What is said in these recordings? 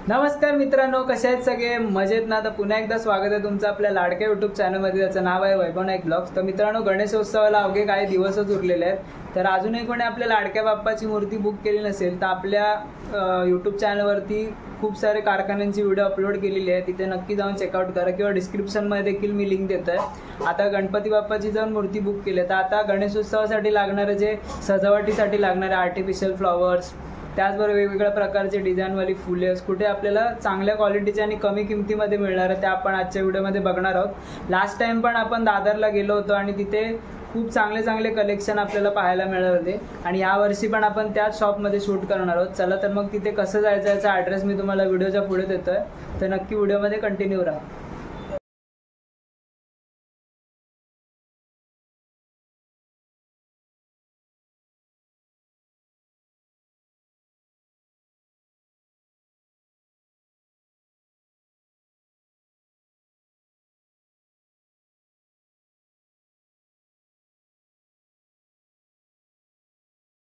नमस्कार मित्रांनो, कसे आहेत सगळे? मजेत ना? तर पुन्हा एकदा स्वागत आहे तुमचं आपल्या लाडक्या यूट्यूब चॅनलमध्ये, ज्याचं नाव आहे वैभव नाईक ब्लॉग्स. तर मित्रांनो, गणेशोत्सवाला अवघे काही दिवसच उरलेले आहेत. तर अजूनही कोणी आपल्या लाडक्या बाप्पाची मूर्ती बुक केली नसेल तर आपल्या यूट्यूब चॅनलवरती खूप सारे कारखान्यांची व्हिडिओ अपलोड केलेली आहे, तिथे नक्की जाऊन चेकआउट करा किंवा डिस्क्रिप्शनमध्ये देखील मी लिंक देतो आहे. आता गणपती बाप्पाची जाऊन मूर्ती बुक केली आहे, तर आता गणेशोत्सवासाठी लागणारे जे सजावटीसाठी लागणारे आर्टिफिशियल फ्लॉवर्स, त्याचबरोबर वेगवेगळ्या प्रकारचे डिझाईनवाली फुले कुठे आपल्याला चांगल्या क्वालिटीचे आणि कमी किमतीमध्ये मिळणार आहे, ते आपण आजच्या व्हिडिओमध्ये बघणार आहोत. लास्ट टाइम पण आपण दादरला गेलो होतो आणि तिथे खूप चांगले चांगले कलेक्शन आपल्याला पाहायला मिळाले होते आणि यावर्षी पण आपण त्याच शॉपमध्ये शूट करणार आहोत. चला तर मग तिथे कसं जायचं याचा ॲड्रेस मी तुम्हाला व्हिडिओच्या पुढे देतोय, तर नक्की व्हिडिओमध्ये कंटिन्यू राहा.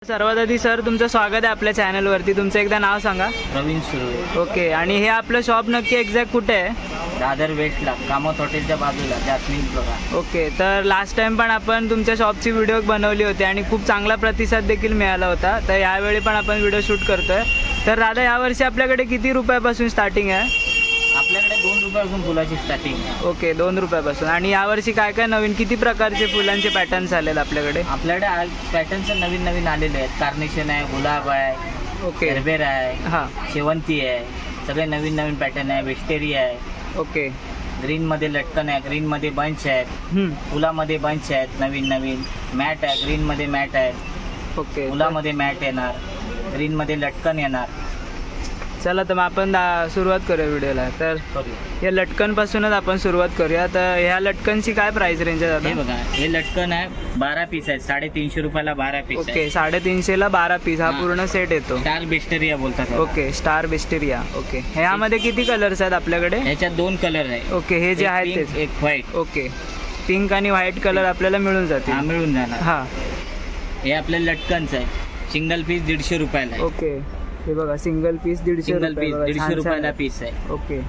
सर्वात आधी सर तुमचं स्वागत आहे आपल्या चॅनलवरती. तुमचं एकदा नाव सांगा. प्रवीण सुर्वे. ओके, आणि हे आपलं शॉप नक्की एक्झॅक्ट कुठे आहे? दादर वेस्टला कामत हॉटेलच्या बाजूला जास्मिन बघा. ओके, तर लास्ट टाइम पण आपण तुमच्या शॉपची व्हिडिओ बनवली होती आणि खूप चांगला प्रतिसाद देखील मिळाला होता, तर यावेळी पण आपण व्हिडिओ शूट करतोय. तर दादा, यावर्षी आपल्याकडे किती रुपयापासून स्टार्टिंग आहे? आपल्याकडे 2 रुपयापासून फुलाची स्टार्टिंग आहे. ओके, 2 रुपयापासून. आणि यावर्षी काय काय नवीन किती प्रकारचे फुलांचे पॅटर्न्स आलेत आपल्याकडे? आपल्याकडे पॅटर्न्स नवीन नवीन आलेले आहेत. कार्नेशन आहे, गुलाब आहे, ओके, हेरबेर आहे, हां, शेवंती आहे, सगळे नवीन नवीन पॅटर्न आहे. वेस्टेरिया आहे. ओके, ग्रीन मध्ये लटकन आहे, ग्रीन मध्ये बंच आहेत, फुलामध्ये बंच आहेत, नवीन नवीन मॅट आहे, ग्रीन मध्ये मॅट आहेत, ओके, फुलामध्ये मॅट येणार, ग्रीन मध्ये लटकन येणार. चला तर मग आपण सुरुवात करूया व्हिडिओला. तर या लटकन पासूनच आपण सुरुवात करूया. तर ह्या लटकनची काय प्राइस रेंज आहे? हे बघा, हे लटकन आहे, 12 पीस आहे, 350 रुपयाला 12 पीस. ओके, 350ला 12 पीस हा पूर्ण सेट येतो. स्टार बेस्टेरिया बोलतात. Okay, star बेस्टेरिया. ओके, ह्यामध्ये किती कलर्स आहेत आपल्याकडे? ह्याच्यात 2 कलर आहे. ओके, हे जे आहेत तेच, एक व्हाईट. ओके, पिंक आणि व्हाईट कलर आपल्याला मिळून जाते. हा, मिळून जाणार. हा, हे आपल्या लटकनचं आहे, सिंगल पीस 150 रुपयाला आहे. ओके, हे बघा, सिंगल पीस 150 रुपयाला पीस आहे. ओके,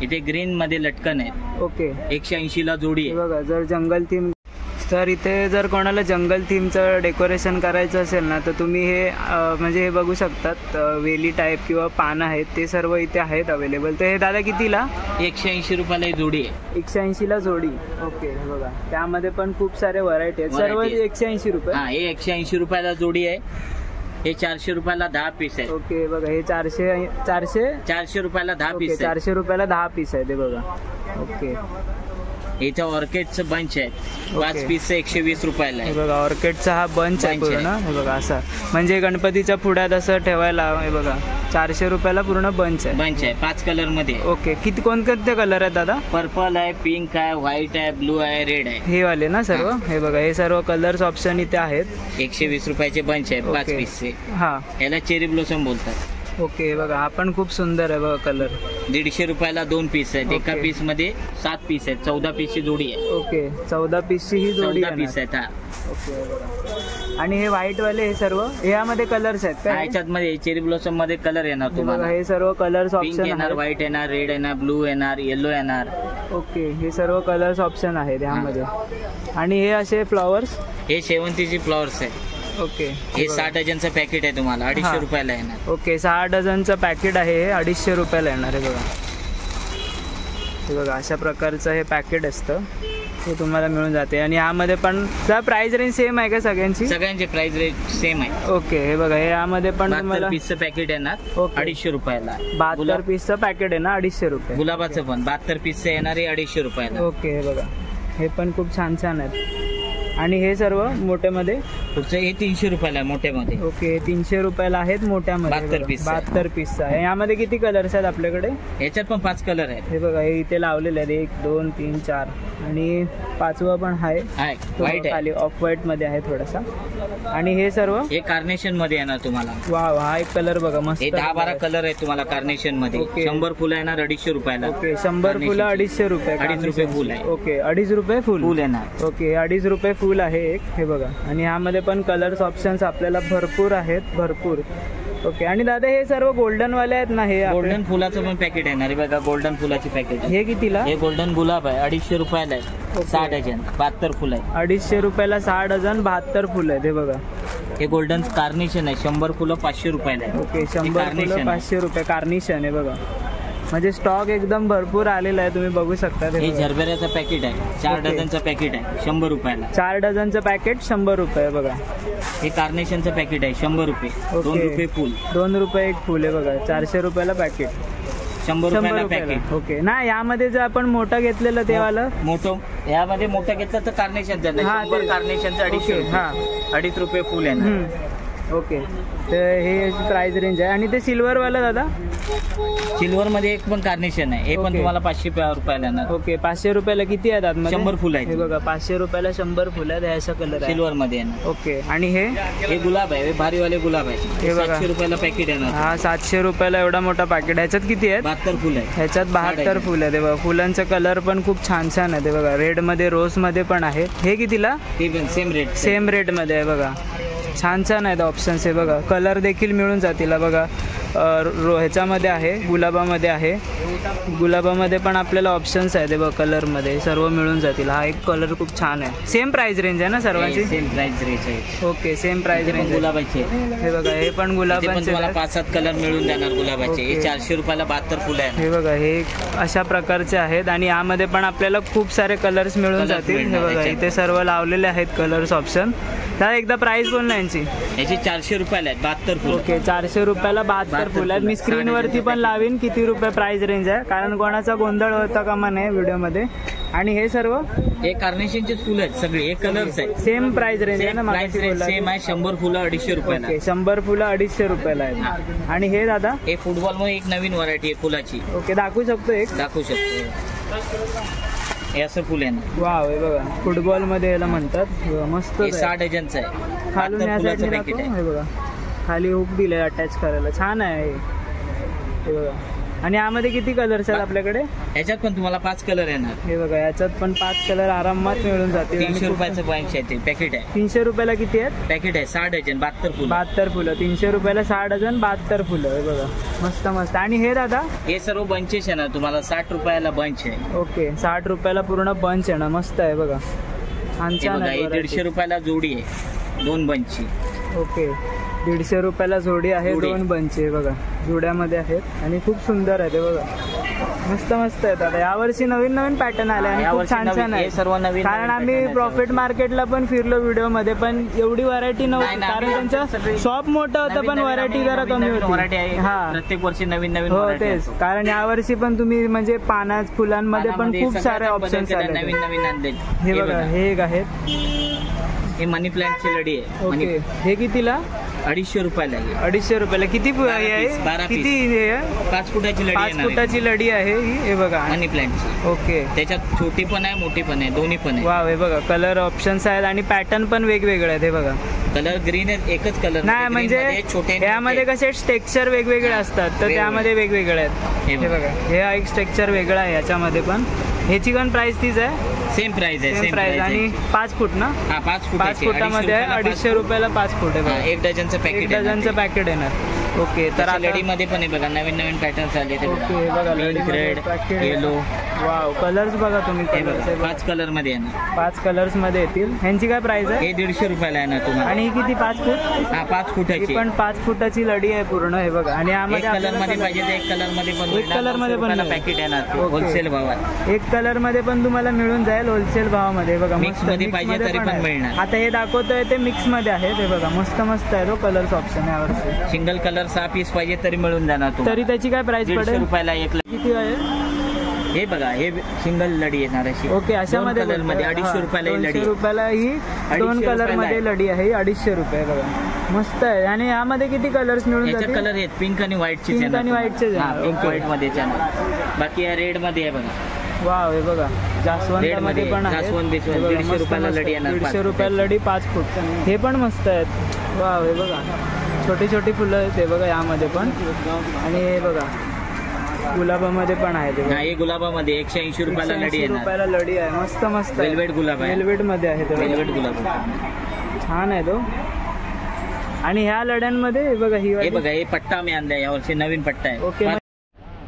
इथे ग्रीन मध्ये लटकन आहे. ओके, 180 ला जोडी आहे. बघा, जर जंगल थीम, तर इथे जर कोणाला जंगल थीमचं डेकोरेशन करायचं असेल ना, तर तुम्ही हे म्हणजे हे बघू शकतात, वेली टाईप किंवा पानं आहेत, ते सर्व इथे आहेत अवेलेबल. तर हे दादा कितीला? 180 रुपयाला जोडी आहे. 180ला जोडी. ओके, बघा, त्यामध्ये पण खूप सारे व्हरायटी आहेत. सर्व 180 रुपये. हा, हे 180 रुपयाला जोडी आहे. हे 400 रुपयाला 10 पीस आहे. ओके, बघा, हे 400 रुपयाला 10 पीस आहे. 400 रुपयाला 10 पीस आहे ते बघा. ओके, इथे ऑर्किडचं बंच आहे, 5 पीस 120 रुपयाला आहे. बघा, ऑर्किडचा हा बंच आहे पूर्ण. हे बघा, असा म्हणजे गणपतीच्या पुढ्यात असं ठेवायला. हे बघा, 400 रुपयाला पूर्ण बंच आहे. 5 कलर मध्ये. ओके, किती कोणते कलर आहेत दादा? पर्पल आहे, पिंक आहे, व्हाईट आहे, ब्लू आहे, रेड आहे. हे वाले ना सर्व? हे बघा, हे सर्व कलर्स ऑप्शन इथे आहेत. 120 रुपयाचे बंच आहे, 5 पीसचे. हा, याला चेरी ब्लॉसम बोलतात. ओके, बघा, हा पण खूप सुंदर आहे बघा कलर. 150 रुपयाला 2 पीस आहेत. एका पीस मध्ये 7 पीस आहेत. 14 पीसची जोडी आहे. ओके, 14 पीसची ही जोडी 14 पीस आहेत. हा, ओके, आणि हे व्हाईट वाले हे सर्व यामध्ये कलर्स आहेत का? ह्याच्यात मध्ये चेरी ब्लॉसम मध्ये कलर येणार तुम्हाला. हे सर्व कलर्स पिंक ऑप्शन येणार, व्हाईट येणार, रेड येणार, ब्लू येणार, येलो येणार. ओके, हे सर्व कलर्स ऑप्शन आहेत यामध्ये. आणि हे असे फ्लॉवर्स, हे शेवंतीची फ्लॉवर्स आहे. ओके, हे 6 डझनचं पॅकेट आहे, तुम्हाला 250 रुपयाला येणार. ओके, 6 डझनचं पॅकेट आहे, हे 250 रुपयाला येणार आहे. बघा, हे बघा, अशा प्रकारचं हे पॅकेट असतं, ते तुम्हाला मिळून जाते. आणि यामध्ये पण प्राइस रेंज सेम आहे का सगळ्यांची? सगळ्यांची प्राइस रेंज सेम आहे. ओके, हे बघा, हे यामध्ये पण तुम्हाला पीसचं पॅकेट येणार, 250 रुपयाला. 72 पीसचं पॅकेट आहे ना, 250 रुपये. गुलाबाचं पण 72 पीसचं येणार आहे, 250 रुपयाला. ओके, हे बघा, हे पण खूप छान छान आहेत. आणि हे सर्व मोठ्यामध्ये हे 300 रुपयाला आहे मोठ्यामध्ये. ओके, 300 रुपयाला आहेत मोठ्यामध्ये. 72 पीसचा आहे. यामध्ये किती कलर्स आहेत आपल्याकडे? याच्यात पण 5 कलर आहेत. हे बघा, हे इथे लावलेले आहेत, 1 2 3 4 आणि 5वा पण आहे, व्हाईट आहे, खाली ऑफ व्हाईट मध्ये आहे थोडासा. आणि हे सर्व हे कार्नेशन मध्ये येणार तुम्हाला. वाव, हा एक कलर बघा मस्त. हे 10-12 कलर आहेत तुम्हाला कार्नेशन मध्ये. 100 फुलं येणार 250 रुपयाला. ओके, 100 फुलं 250 रुपये. 2.5 रुपये फुल आहे. ओके, 2.5 रुपये फुल येणार. ओके, 2.5 रुपये फुल आहे एक. हे बघा, आणि ह्यामध्ये पण कलर्स ऑप्शन्स आपल्याला भरपूर आहेत, भरपूर. ओके. आणि दादा हे सर्व गोल्डन वाले आहेत ना? हे गोल्डन फुलाचं पण पॅकेट आहे ना रे बघा, गोल्डन फुलाची पॅकेट. हे कितीला? हे गोल्डन गुलाब आहे 250 रुपयाला आहे. 6 डझन 72 फुल आहे. 250 रुपयाला 6 डझन 72 फुलं आहेत. हे बघा. हे गोल्डन कार्निशन आहे 100 फुलं 500 रुपयाला आहे. ओके. 100 फुलं 500 रुपये कार्निशन आहे बघा. म्हणजे स्टॉक एकदम भरपूर आलेला आहे, तुम्ही बघू शकता. हे झरबेऱ्याचं पॅकेट आहे 4 डझनचं पॅकेट आहे 100 रुपयाला. 4 डझनचं पॅकेट 100 रुपये बघा. हे कार्नेशनचं पॅकेट आहे 100 रुपये. 2 रुपये फुल. 2 रुपये एक फुल आहे बघा. 400 रुपयाला पॅकेट. 100 रुपयाला पॅकेट. ओके. ना यामध्ये जर आपण मोठं घेतलेलं तेवालं मोठं, यामध्ये मोठं घेतलं तर कार्नेशनचं. कार्नेशनचं 250. हा 2.5 रुपये फुल आहे ना. ओके. तर हे प्राइस रेंज आहे. आणि ते सिल्वरवालं दादा? सिल्वर मध्ये एक पण कार्नेशन आहे. हे पण तुम्हाला 500 रुपयाला येणार. ओके. 500 रुपयाला किती आहेत आतमध्ये? 100 फुल आहेत. हे बघा 500 रुपयाला 100 फुल आहेत. असा कलर आहे सिल्वर मध्ये येणार. ओके. आणि हे गुलाब आहे, हे भारीवाले गुलाब आहे. हे 700 रुपयाला पॅकेट येणार. हा 700 रुपयाला एवढा मोठा पॅकेट. ह्याच्यात किती आहेत? 72 फुल आहे. ह्याच्यात 72 फुल आहे. बघा फुलांचा कलर पण खूप छान छान आहे. बघा रेड मध्ये, रोज मध्ये पण आहे. हे कितीला? हे पण सेम रेट मध्ये आहे बघा. छान छान आहेत ऑप्शन्स. आहे बघा. कलर देखील मिळून जातील बघा. ह्याच्यामध्ये आहे, गुलाबामध्ये आहे. गुलाबामध्ये पण आपल्याला ऑप्शन्स आहेत बघा. कलरमध्ये सर्व मिळून जातील. हा एक कलर खूप छान आहे. सेम प्राइस रेंज आहे ना सर्वांची? सेम प्राइस रेंज आहे. ओके. Same price range. गुलाबाचे हे बघा. हे पण गुलाबाचे. तुम्हाला 5-7 कलर मिळून जाणार गुलाबाचे. हे 400 रुपयाला 72 फुलं आहे. हे बघा. हे अशा प्रकारचे आहेत. आणि यामध्ये पण आपल्याला खूप सारे कलर्स मिळून जातील. हे बघा इथे सर्व लावलेले आहेत कलर्स ऑप्शन. तर एकदा प्राइस बोल ना यांची? याची 400 रुपयाला आहेत 72 फुल. ओके. 400 रुपयाला 72 फुल आहेत. मी स्क्रीनवरती पण लावीन किती रुपये प्राइस रेंज आहे, कारण कोणाचा गोंधळ होता कामा नये व्हिडिओमध्ये. आणि हे सर्व हे कार्नेशनचे फुल आहेत सगळे. हे कलर्स आहेत. सेम प्राइस रेंज आहे ना? प्राइस रेंज सेम आहे. 100 फुलं 250 रुपयाला. 100 फुलं 250 रुपयाला आहेत. आणि हे दादा? हे फुटबॉल मध्ये एक नवीन व्हरायटी आहे फुलाची. ओके. दाखवू शकतो? एक दाखवू शकतो. हे असं फुल आहे ना. वाव. हे बघा फुटबॉल मध्ये याला म्हणतात. मस्त. 6 डझनचं आहे. खालून या साईडने दाखव. हे बघा खाली हुक दिले अटॅच करायला. छान आहे हे बघा. आणि यामध्ये किती कलर्स आहेत आपल्याकडे? याच्यात पण तुम्हाला 5 कलर येणार. हे बघा याच्यात पण 5 कलर आरामात मिळून जातील. 300 रुपयाचं पॅकेट आहे. 300 रुपयाला किती आहेत? पॅकेट आहे 6 डझन 72 फुलं. 72 फुलं. 300 रुपयाला 6 डझन 72 फुलं. हे बघा मस्त मस्त. आणि हे दादा? हे सर्व बंचेस आहे ना, तुम्हाला 60 रुपयाला बंच आहे. ओके. 60 रुपयाला पूर्ण बंच आहे ना. मस्त आहे बघा. छान छान आहे. 150 रुपयाला जोडी आहे 2 बंचची. ओके. 150 रुपयाला जोडी आहे 2 बंच आहे बघा. जोड्यामध्ये आहेत आणि खूप सुंदर आहे ते बघा. मस्त मस्त आहेत. आता यावर्षी नवीन नवीन पॅटर्न आले आणि खूप छान छान आहे सर्व नवीन. कारण आम्ही प्रॉफिट मार्केटला पण फिरलो व्हिडिओ मध्ये, पण एवढी व्हरायटी नव्हती कारण त्यांचं शॉप मोठं होतं पण व्हरायटी जरा कमी होती. हा प्रत्येक वर्षी नवीन नवीन. हो तेच. कारण यावर्षी पण तुम्ही म्हणजे पानात फुलांमध्ये पण खूप सारे ऑप्शन्स आले. नवीन नवीन आणले. हे बघा हे एक आहेत. हे मनी प्लांटची लढी आहे. ओके. हे कितीला? 250 रुपयाला. 250 रुपयाला. किती आहे? 12 किती? 5 फुटाची लढी. 5 फुटाची लढी आहे ही. हे बघा मनी प्लांटची. ओके. त्याच्यात छोटी पण आहे मोठी पण आहे दोन्ही पण आहे. वा. हे बघा कलर ऑप्शन्स आहेत आणि पॅटर्न पण वेगवेगळे आहेत. हे बघा कलर ग्रीन आहे. एकच कलर नाही म्हणजे यामध्ये कसे टेक्स्चर वेगवेगळे असतात तर त्यामध्ये वेगवेगळे आहेत. हे बघा हे एक स्ट्रक्चर वेगळा आहे याच्यामध्ये पण. ह्याची पण प्राइस तीच आहे? सेम प्राइस आहे. Same price. आणि 5 फूट ना? हा 5 फुटामध्ये आहे. 250 रुपयाला 5 फूट आहे. 1 डझनचं पॅकेट. 1 डझनचं पॅकेट येणार. ओके. तर लढी मध्ये पण आहे बघा नवीन नवीन पॅटर्न्स आले. ओके बघा रेड येलो. वाव. कलर्स बघा तुम्ही. 5 कलर मध्ये येणार. 5 कलर्स मध्ये येतील. ह्यांची काय प्राइस आहे? हे 150 रुपयाला येणार तुम्हाला. आणि ही किती? 5 फूट? हा 5 फुटाची पण 5 फुटाची लढी आहे पूर्ण. हे बघा. आणि यामध्ये कलर मध्ये पाहिजे तर 1 कलर मध्ये पण. 1 कलर मध्ये पण पॅकेट येणार होलसेल भावात. 1 कलर मध्ये पण तुम्हाला मिळून जाईल होलसेल भावामध्ये. बघा मिक्स मध्ये पाहिजे तरी पण मिळणार. आता हे दाखवतोय ते मिक्स मध्ये आहे. ते बघा मस्त मस्त आहे. तो कलर्स ऑप्शन यावर. सिंगल कलर 6 पीस पाहिजे तरी मिळून जाणार. तरी त्याची काय प्राइस पडेल? 150 रुपयाला 1 किती आहे? हे बघा हे सिंगल लढी येणार अशी. ओके. अशा मध्ये 250 रुपयाला ही लढी. 250 रुपयाला ही 2 कलर मध्ये लढी आहे. 250 रुपये बघा. मस्त आहे. आणि यामध्ये किती कलर्स मिळून जातील? कलर आहेत पिंक आणि व्हाईटचे. पिंक आणि व्हाईटचे. पिंक व्हाईट मध्ये बाकी रेड मध्ये आहे बघा. वाव. हे बघा जास्वंदामध्ये पण आहे. 150 रुपयाला लढी येणार. 150 रुपयाला लढी 5 फूट. हे पण मस्त आहेत. वाव. हे बघा छोटी छोटी फुलं आहेत. हे बघा यामध्ये पण. आणि हे बघा गुलाबामध्ये पण आहे. ते हे गुलाबामध्ये 180 रुपयाला लढी येणार. 180 रुपयाला लढी आहे. मस्त मस्त. वेलवेट गुलाब आहे. वेलवेट मध्ये आहे. वेलवेट गुलाब छान आहे तो. आणि ह्या लड्यांमध्ये हे बघा ही हे वाली- बघा हे पट्टा आम्ही आणलाय यावर्षी नवीन पट्टा आहे. ओके.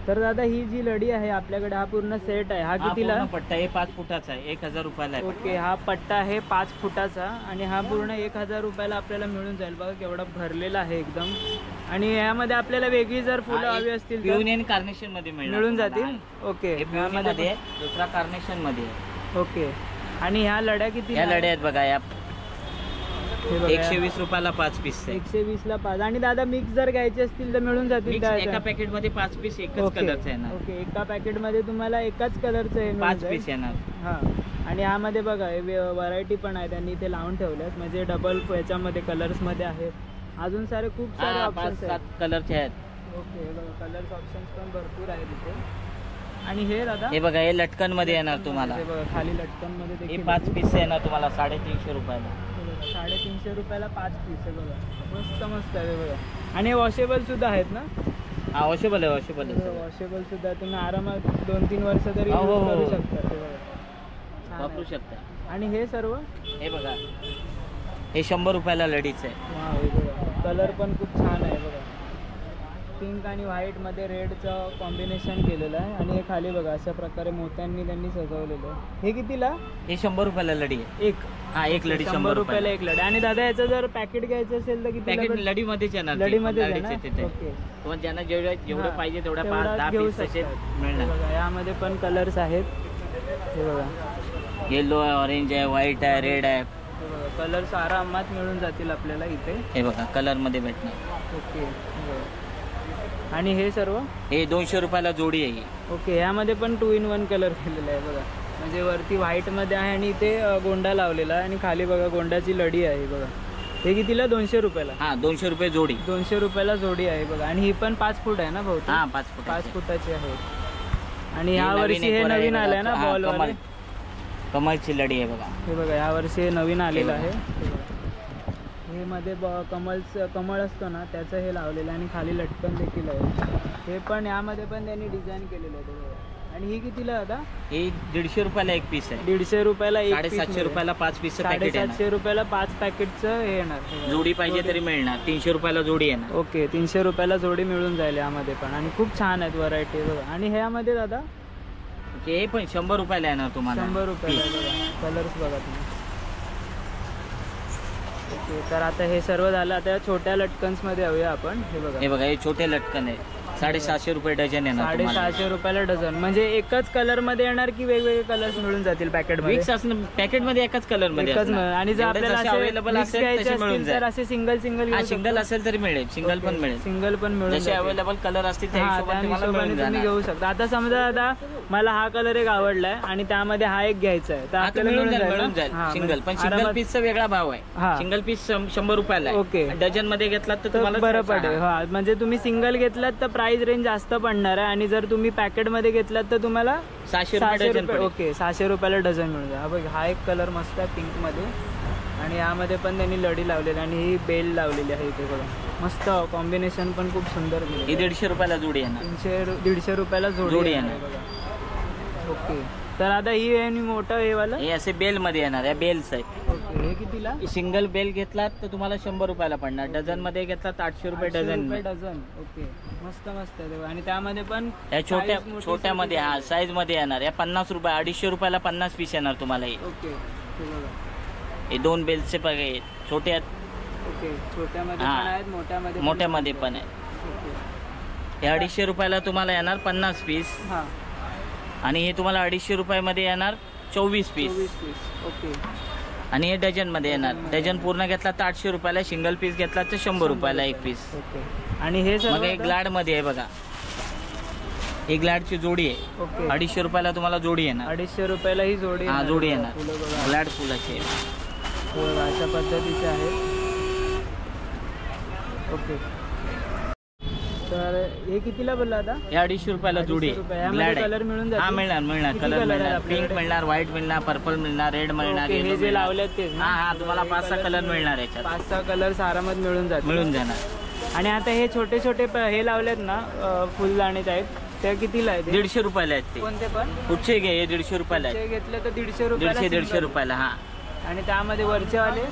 तर दादा ही जी लढी आहे आपल्याकडे हा पूर्ण सेट आहे, हा कितीला? पूर्ण पट्टा हे 5 फुटाचा आहे, 1000 रुपयाला आहे. ओके. हा पट्टा आहे 5 फुटाचा आणि हा पूर्ण 1000 रुपयाला आपल्याला मिळून जाईल. बघा केवढा भरलेला आहे एकदम. आणि यामध्ये आपल्याला वेगळी जर फुलं हवी असतील तर युनियन कार्नेशन मध्ये मिळून जातील. ओके. मध्ये आहे, दुसरा कार्नेशन मध्ये आहे. ओके. आणि ह्या लढ्या किती? या लढ्या आहेत बघा, या हे बघा, 120 रुपयाला 5 पीस आहे. 120 ला 5. आणि दादा मिक्स जर घ्यायचे असतील तर मिळून जातील Mix एका पॅकेट मध्ये 5 पीस एकच कलरचं येणार. ओके. एका पॅकेट मध्ये तुम्हाला एकाच कलरचं आहे 5 पीस येणार. हा. आणि ह्यामध्ये बघा व्हरायटी पण आहे, त्यांनी इथे लावून ठेवल्यात, म्हणजे डबल याच्यामध्ये कलर्स मध्ये आहेत. अजून सारे खूप सारे ऑप्शन्स आहेत. 5-7 कलरचे आहेत. ओके. बघा कलर्स ऑप्शन्स पण भरपूर आहेत इथे. आणि हे दादा हे बघा हे लटकन मध्ये येणार तुम्हाला. हे बघा खाली लटकन मध्ये हे देखील 5 पीस येणार तुम्हाला 350 रुपयाला. 350 रुपयाला 5 पीस आहे बघा. मस्त मस्त आहे बघा. आणि वॉशेबल सुद्धा आहेत ना? हा वॉशेबल आहे, वॉशेबल आहे. वॉशेबल सुद्धा तुम्ही आरामात 2-3 वर्ष तरी हो, यूज हो, करू हो. शकता. हे बघा वापरू शकता. आणि हे सर्व हे बघा हे 100 रुपयाला लढीच आहे. हा. हे बघा कलर पण खूप छान आहे बघा. पिंक आणि व्हाईट मध्ये रेडचं कॉम्बिनेशन केलेलं आहे. आणि हे खाली बघा अशा प्रकारे मोत्यांनी त्यांनी सजवलेलं आहे. हे कितीला? हे 100 रुपयाला लढी आहे. एक. हा एक लढी 100 रुपयाला एक लढी. आणि दादा याचं जर पॅकेट घ्यायचं असेल तर किती? पॅकेट लढी मध्येच येणार. लढीमध्ये तिथे ओके. तुम्हाला ज्यांना जेवढं पाहिजे तेवढ्या 5-10 घेऊ पीस तसे शकतात. मिळणार. बघा यामध्ये पण कलर्स आहेत. हे बघा येलो आहे, ऑरेंज आहे, व्हाईट आहे, रेड आहे. कलर्स आरामात मिळून जातील आपल्याला इथे. हे बघा कलर मध्ये भेटणार. ओके. आणि हे सर्व हे 200 रुपयाला जोडी आहे. ओके. यामध्ये पण 2 in 1 कलर केलेला आहे बघा. म्हणजे वरती व्हाईट मध्ये आहे आणि इथे गोंडा लावलेला आहे आणि खाली बघा गोंडाची लढी आहे बघा. हे कितीला? 200 रुपयाला. हा 200 रुपये जोडी. 200 रुपयाला जोडी आहे बघा. आणि ही पण 5 फूट आहे ना भाऊ? हा 5 फूट. 5 फुटाची आहे. आणि ह्या वर्षी हे नवीन आलंय ना बॉल वाले. कमलची लढी आहे बघा. हे बघा या वर्षी हे नवीन आलेलं आहे. हे मध्ये कमळ असतो ना त्याचं हे लावलेलं आहे आणि खाली लटकन देखील आहे. हे पण यामध्ये पण त्यांनी डिझाईन केलेलं आहे बघा. आणि ही कितीला आता? हे 150 रुपयाला एक पीस आहे. 150 रुपयाला एक. 750 रुपयाला 5 पीस पॅकेट आहे. 750 रुपयाला 5 पॅकेटचं हे येणार. जोडी पाहिजे तरी मिळणार. 300 रुपयाला जोडी येणार. ओके. 300 रुपयाला जोडी मिळून जाईल यामध्ये पण. आणि खूप छान आहेत व्हरायटी बघा. आणि ह्यामध्ये दादा हे पण 100 रुपयाला येणार तुम्हाला. 100 रुपयाला बघा. कलर्स बघा तुम्ही. ओके. तर आता हे सर्व झालं. आता छोट्या लटकन्स मध्ये येऊया आपण. हे बघा हे छोटे लटकन आहे. 750 रुपये डझन येणार. 750 रुपयाला डझन. म्हणजे एकच कलर मध्ये येणार की वेगवेगळे कलर्स मिळून जातील पॅकेट मध्ये? मिक्स असणं पॅकेट मध्ये एकाच कलर मध्ये. आणि जर आपल्याला अवेलेबल असेल तसे मिळून तर असे सिंगल सिंगल असेल तरी मिळेल. सिंगल पण मिळेल. सिंगल पण मिळून जसे अवेलेबल कलर असतील त्या हिशोबाने तुम्ही घेऊ शकता. आता समजा आता मला हा कलर एक आवडलाय आणि त्यामध्ये हा एक घ्यायचा आहे तर आपल्याला मिळून जाईल. सिंगल पण सिंगल पीसचा वेगळा भाव आहे. सिंगल पीस 100 रुपयाला. ओके. डझन मध्ये घेतलात तर तुम्हाला बरं पडेल. हा म्हणजे तुम्ही सिंगल घेतलात तर प्राइस रेंज जास्त पडणार आहे. आणि जर तुम्ही पॅकेट मध्ये घेतलात तर तुम्हाला 600 रुपये. ओके. 600 रुपयाला डझन मिळून जाईल. हा बघ हा एक कलर मस्त आहे पिंक मध्ये. आणि यामध्ये पण त्यांनी लढी लावलेली आणि ही बेल लावलेली आहे इथे बघा. मस्त कॉम्बिनेशन पण खूप सुंदर. ही 150 रुपयाला जोडी येणार. 150 रुपयाला जोडी येणार बघा. ओके. तर आता ही आहे मोठं हे वाला. हे असे बेल मध्ये येणार. या बेल्स आहे. ओके. हे कितीला? सिंगल बेल घेतलात तर तुम्हाला 100 रुपयाला पडणार. डझन मध्ये घेतलात 800 रुपये डझन. ओके. मस्त मस्त आहे. आणि त्यामध्ये पण या छोट्यामध्ये हा साईज मध्ये येणार. या 50 रुपये 250 रुपयाला 50 पीस येणार तुम्हाला. हे ओके. हे 2 बेल्सचे बघा छोटे आहेत. ओके. छोट्यामध्ये पण आहेत, मोठ्यामध्ये पण आहे. हे 250 रुपयाला तुम्हाला येणार 50 पीस. हा. आणि हे तुम्हाला 250 रुपयामध्ये येणार 24 पीस. ओके. आणि हे डझन मध्ये येणार. डझन पूर्ण घेतला तर 800 रुपयाला. सिंगल पीस घेतला तर 100 रुपयाला एक पीस. ओके. आणि हे मग एक ग्लाड मध्ये आहे बघा. ही ग्लाडची जोडी आहे. ओके. 250 रुपयाला तुम्हाला जोडी येणार. 250 रुपयाला ही जोडी. हा जोडी येणार. ग्लाड फुलाची अशा पद्धतीचे आहे. ओके. तर हे कितीला बोलला आता? हे 250 रुपयाला जोडी. कलर मिळून जाईल. हा मिळणार. कलर मिळणार. पिंक मिळणार, व्हाईट मिळणार, पर्पल मिळणार, रेड मिळणार. हे जे लावले तेच. हा तुम्हाला 5-6 कलर मिळणार याच्यात. 5-6 कलर्स आरामात मिळून जाणार. आणि आता हे छोटे छोटे हे लावलेत ना फुलदाणे टाईप ते कितीला आहेत? 150 रुपयाला आहेत ते. कोणते पण? कुठचे घे. हे 150 रुपयाला आहेत. घेतले तर 150 रुपयाला. 150 रुपयाला. हा आणि त्यामध्ये वरचेवाले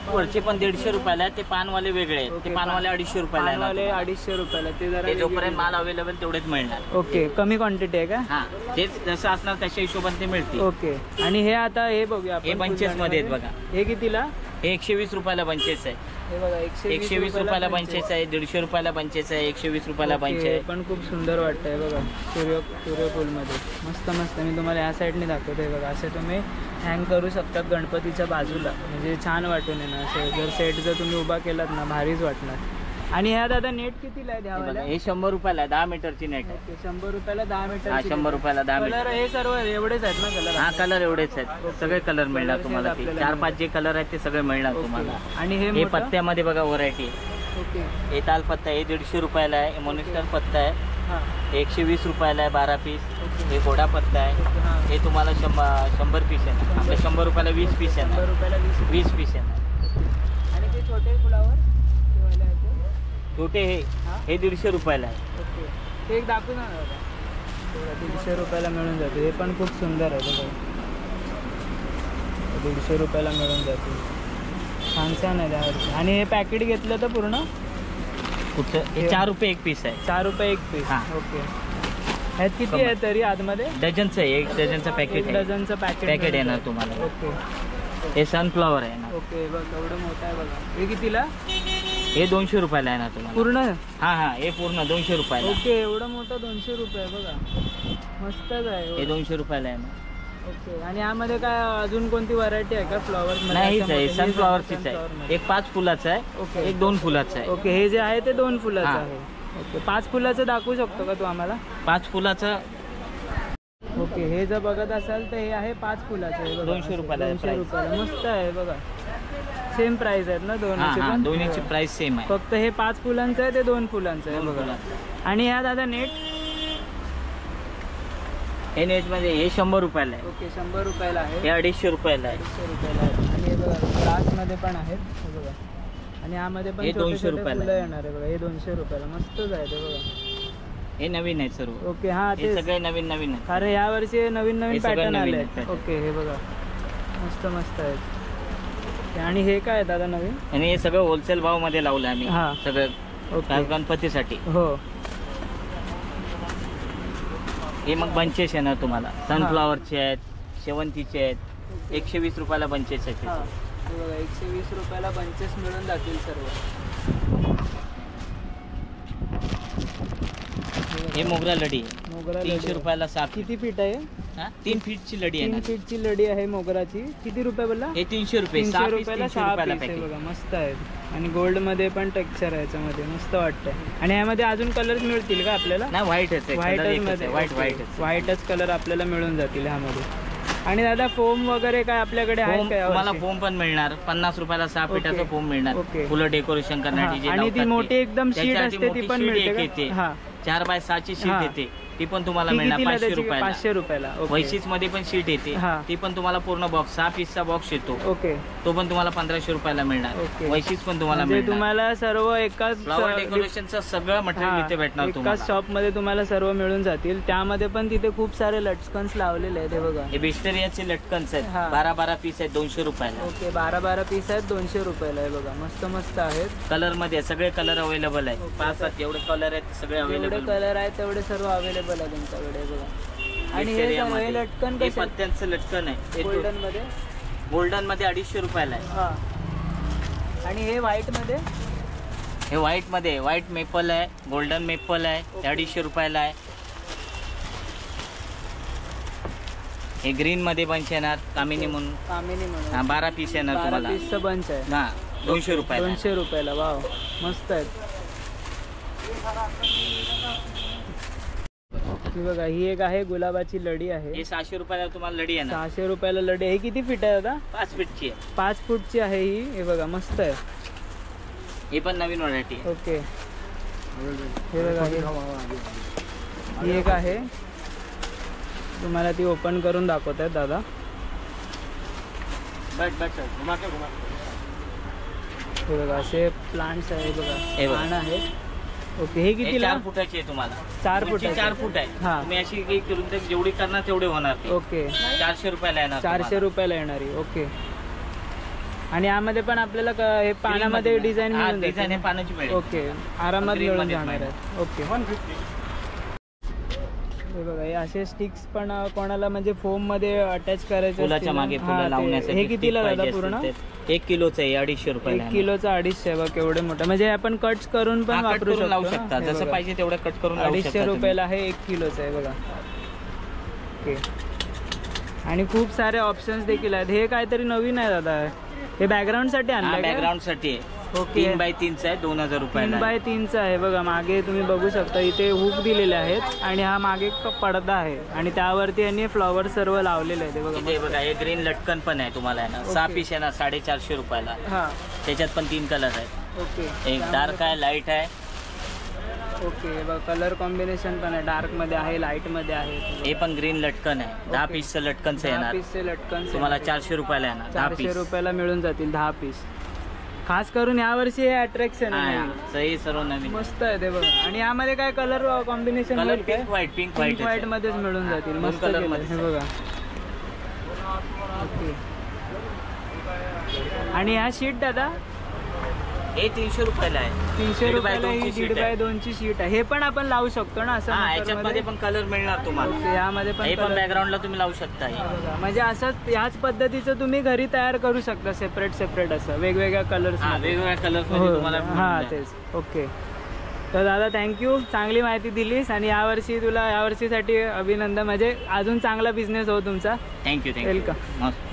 वरचे पण 150 रुपयाला आहे. ते पानवाले वेगळे आहेत. ओके, ते पानवाले 250 रुपयाला आहे ना पानवाले तुम्हाला. 250 रुपयाला. ते जरा ते जोपर्यंत माल अवेलेबल तेवढेच मिळणार. ओके, कमी क्वांटिटी आहे का? हा, तेच जसं असणार त्याच्या हिशोबाने ते मिळतील. ओके. आणि हे आता हे बघूया आपण हे बंचेस मध्ये आहेत बघा. हे कितीला? हे 120 रुपयाला बंचेस आहे. हे बघा 120 रुपयाला बंचेस आहे, 150 रुपयाला बंचेस आहे, 120 रुपयाला बंच ओके, आहे. पण खूप सुंदर वाटतंय बघा. सूर्यफूलमध्ये मस्त मस्त. मी तुम्हाला या साईडने दाखवते बघा. असे तुम्ही हँग करू शकतात गणपतीच्या बाजूला, म्हणजे छान वाटून येणार. असं जर सेट जर तुम्ही उभा केलात ना भारीच वाटणार. आणि ह्या दादा नेट कितीला आहे हे द्यावाला? बघा, हे 100 रुपयाला आहे, 10 मीटरची नेट आहे. ओके, 100 रुपयाला 10 मीटर. हा, 100 रुपयाला 10 कलर मीटर. हे सर्व एवढेच आहेत ना कलर? हा, कलर एवढेच आहेत. सगळे कलर मिळणार तुम्हाला. आपल्याला 4-5 जे कलर आहेत ते सगळे मिळणार तुम्हाला. आणि हे मोठं? पत्त्यामध्ये बघा व्हरायटी आहे. ओके. हे ताल पत्ता आहे, 150 रुपयाला आहे. मॉनिस्टर पत्ता आहे, हां. 120 रुपयाला आहे 12 पीस. ओके. हे घोडा पत्ता आहे, हां. हे तुम्हाला 100 पीस आहे. आपल्या 100 रुपयाला 20 पीस आहे 100 ना, रुपयाला 20 पीस आहे ना. आणि ते छोटे फुलावर ठेवायला आहे ते? छोटे हां. हे 150 रुपयाला आहे. ओके, ते एक दाखवू ना दादा. 150 रुपयाला मिळून जाते. हे पण खूप सुंदर आहे बघा. 150 रुपयाला मिळून जाते. छान छान आहे त्यावरती. आणि हे पॅकेट घेतलं तर पूर्ण कुठं? हे 4 रुपये एक पीस आहे. 4 रुपये एक पीस. हां. ओके. ह्यात किती आहे तरी आतमध्ये? डझनचं आहे, 1 डझनचं एक पॅकेट आहे. डझनचं पॅकेट पॅकेट येणार तुम्हाला. ओके. हे सनफ्लॉवर आहे ना. ओके, बघ एवढं मोठं आहे बघा. हे कितीला? हे 200 रुपयाला आहे ना तुम्हाला. पूर्ण? हा हा, हे पूर्ण 200 रुपयाला. ओके, एवढं मोठं 200 रुपये बघा. मस्तच आहे. हे 200 रुपयाला आहे ना. ओके. आणि यामध्ये काय अजून कोणती व्हरायटी आहे का फ्लॉवर? नाहीच आहे, सनफ्लॉवरचीच आहे. एक 5 फुलाचं आहे, ओके. एक 2 फुलाचं आहे. ओके, हे जे आहे ते 2 फुलाचं हां. आहे. ओके, 5 फुलाचं दाखवू शकतो का तू आम्हाला? 5 फुलाचं ओके, हे जर बघत असाल तर हे आहे 5 फुलाचं आहे बघा. 200 रुपयाला आहे 200 price. रुपयाला. मस्त आहे बघा. सेम प्राइस आहेत ना हा दोन्हीची हा, पण? दोन्हीची प्राइस सेम आहे. फक्त हे 5 फुलांचं आहे, ते 2 फुलांचं आहे 2 बघा. फुलाचं. आणि ह्या दादा नेट? हे नेट मध्ये हे 100 रुपयाला आहे. ओके, 100 रुपयाला आहे. हे 250 रुपयाला आहे. 250 रुपयाला आहे. आणि हे बघा ग्लासमध्ये पण आहेत हे बघा. आणि यामध्ये पण हे छोटे 200 छोटे रुपयाला फुलं आहे. येणार आहे बघा. हे 200 रुपयाला मस्तच आहे ते बघा. हे नवीन आहे सर्व. ओके. हा, हे ते सगळे नवीन नवीन आहे. अरे या वर्षी नवीन नवीन हे सगळं पॅटर्न नवीन आले आहेत pattern. ओके, हे बघा मस्त मस्त आहेत. आणि हे काय आहे दादा नवीन? आणि हे सगळं होलसेल भाव मध्ये लावलं आम्ही हा. सगळं ओके. गणपतीसाठी. हो. हे मग बंचेस आहे ना तुम्हाला. सनफ्लॉवरचे आहेत, शेवंतीचे आहेत. 120 रुपयाला बंचेस आहेत. हा, हे बघा 120 रुपयाला बंचेस मिळून जातील सर्व. हे मोगरा लढी आहे. मोगरा 300 लढी. रुपयाला 7 किती फीट आहे? 3 फीटची लढी आहे 3 ना. फीटची लढी आहे मोगराची. किती रुपये बोलला? हे 300 रुपये. 300 6 पीस रुपयाला 300 6 रुपयाला पीस आहे पॅकेट. बघा. मस्त आहेत. आणि गोल्ड मध्ये पण टेक्स्चर आहे याच्यामध्ये. मस्त वाटतंय. आणि यामध्ये अजून कलर्स मिळतील का आपल्याला? नाही, व्हाईटच आहे. व्हाईटच मध्ये. व्हाईटच. व्हाईटच कलर आपल्याला मिळून जातील ह्यामध्ये. आणि दादा फोम वगैरे काय आपल्याकडे आहे फोम का यावर्षी? तुम्हाला फोम पण मिळणार. 50 रुपयाला 6 ओके. फीटाचं फोम मिळणार. ओके. फुलं डेकोरेशन करण्याची जे हा, आणि ती लावतात ते. मोठी एकदम शीट त्याच्यासाठी असते ती मोठी पण sheet मिळते एक का? येते. हा. 4x6 ची शीट हा. येते. ती पण तुम्हाला ती मिळणार कितीला 500 त्याची? रुपयाला. 500 रुपयाला. ओके. वैशिस मध्ये पण शीट येते. हा. ती पण तुम्हाला पूर्ण बॉक्स 6 पीसचा बॉक्स येतो. ओके. तो पण तुम्हाला 1500 रुपयाला मिळणार. ओके. वैशिस पण तुम्हाला म्हणजे मिळणार. तुम्हाला सर्व एकाच फ्लॉवर डेकोरेशनचं सगळं मटेरियल इथे भेटणार एकाच तुम्हाला. शॉप मध्ये तुम्हाला सर्व मिळून जातील. त्यामध्ये पण तिथे खूप सारे लटकन्स लावलेले आहेत हे बघा. हे बिस्टेरियाचे लटकन्स आहेत. हा. 12 पीस आहेत 200 रुपयाला. ओके, 12 पीस आहेत 200 रुपयाला आहे बघा. मस्त मस्त आहेत. कलर मध्ये सगळे कलर अवेलेबल आहे. ओके. 5-7 जेवढे कलर आहेत सगळे जेवढे अवेलेबल. कलर आहेत तेवढे सर्व अवेलेबल आहे तुमच्याकडे हे बघा. आणि हे सर्व हे लटकन हे कसे? पत्त्यांचं लटकन आहे. गोल्डन मध्ये? गोल्डन मध्ये 250 रुपयाला आहे. हा. आणि हे व्हाईट मध्ये? हे व्हाईट मध्ये व्हाईट मेपल आहे, गोल्डन मेपल आहे. ओके. 250 रुपयाला आहे. हे ग्रीन मध्ये बंच येणार कामिनी म्हणून. कामिनी म्हणून. हा, 12 पीस येणार 12 तुम्हाला. पीसचं बंच आहे. हा, 200 रुपयाला. 200 रुपयाला. वाव, मस्त आहेत. ही बघा, ही एक आहे गुलाबाची लढी आहे. हे 600 रुपयाला तुम्हाला लढी येणार. 600 रुपयाला लढी. हे किती फीट आहे दादा? 5 फीटची आहे. 5 फूटची आहे ही. हे बघा मस्त आहे. ही पण नवीन व्हरायटी आहे. ओके. हे बघा, ही एक आहे. तुम्हाला ती ओपन करून दाखवत आहेत दादा. हे बघा असे प्लांट्स आहे बघा. हे बघा. पान आहे. ओके. हे कितीला? 4 फुटाची आहे तुम्हाला. 4 उंची फुटाची. 4 फूट आहे. हा. तुम्ही अशी काही करून जेवढी करणार तेवढे होणार ते. ओके. 400 रुपयाला येणार. 400 रुपयाला येणारी. ओके. आणि यामध्ये पण आपल्याला हे पानामध्ये डिझाईन मिळून डिझाईन जाते. पानाची मिळेल. ओके, आरामात Green मिळून मध्ये जाणार पण. आहेत. ओके, हे बघा हे असे स्टिक्स पण कोणाला म्हणजे फोम मध्ये अटॅच करायचे फुलाच्या असतील ना, मागे हा, फुलं ते- लावण्यासाठी हे कितीला stick दादा पाहिजे पूर्ण? असेल तर 1 किलोचं आहे, 250 रुपयाला 1 किलोचा 250 आहे बघ, केवढे मोठं. म्हणजे आपण कट करून पण वापरू शकतो लावू ना. शकता, हे जसं बघा. पाहिजे तेवढं कट करून लावू 250 शकता तुम्ही. रुपयाला आहे, 1 किलोचं आहे बघा. ओके, आणि खूप सारे ऑप्शन्स देखील आहेत. हे काहीतरी नवीन आहे दादा, हे बॅकग्राऊंड साठी आणलं बॅकग्राऊंड साठी आहे. ओके. 3x3 आहे, 2000 रुपयाला 3x3 आहे बघा. मागे तुम्ही बघू शकता इथे हुक दिलेले आहेत आणि हा मागे पडदा आहे आणि त्यावरती यांनी फ्लॉवर सर्व लावलेले आहेत. हे बघा इथे बघा, हे ग्रीन लटकन पण आहे तुम्हाला आहे ना. 6 पीस आहे ना, 450 रुपयाला. हा, त्याच्यात पण 3 कलर आहेत. ओके. एक डार्क आहे, लाईट आहे. ओके बघा, कलर कॉम्बिनेशन पण आहे, डार्क मध्ये आहे, लाईट मध्ये आहे. हे पण ग्रीन लटकन आहे. 10 पीसचं लटकनचं 10 येणार पीसचे लटकन तुम्हाला 400 रुपयाला येणार. 10 400 पीस रुपयाला मिळून जातील 10 पीस. खास करून यावर्षी हे अट्रॅक्शन आहे. सही सर्व नवीन मस्त आहे ते बघा. आणि यामध्ये काय colour combination colour pink white मध्येच मिळून जातील. दोन मस्त कलर केलंय. मध्ये. हे बघा. ओके, आणि ह्या शीट दादा हे 300 रुपयाला आहे. 300 रुपयाला ही 1.5 1.5 ची शीट आहे. हे पण आपण लावू शकतो ना असं हा, मकरमध्ये? याच्यामध्ये पण कलर मिळणार तुम्हाला. ओके, यामध्ये पण हे पण color- बॅकग्राऊंडला तुम्ही लावू शकता. हे बघा, म्हणजे असंच ह्याच पद्धतीचं तुम्ही घरी तयार करू शकता, सेपरेट असं वेगवेगळ्या कलर्स. वेगवेगळ्या कलर्स मध्ये तुम्हाला हा मिळून जाईल. तेच. ओके, तर दादा थँक्यू, चांगली माहिती दिलीस आणि यावर्षीसाठी अभिनंदन. म्हणजे अजून चांगला बिझनेस हो तुमचा. Thank you welcome. मस्त.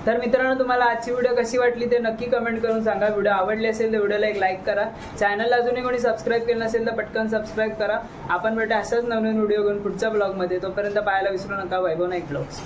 तर मित्रांनो, तुम्हाला आजची व्हिडिओ कशी वाटली ते नक्की कमेंट करून सांगा. व्हिडिओ आवडली असेल तर व्हिडिओला एक लाईक करा. चॅनलला अजूनही कोणी सबस्क्राईब केलं नसेल तर पटकन सबस्क्राईब करा. आपण भेटू असाच नवीन व्हिडिओ घेऊन पुढच्या ब्लॉगमध्ये. तोपर्यंत पाहायला विसरू नका वैभव नाईक ब्लॉग्स.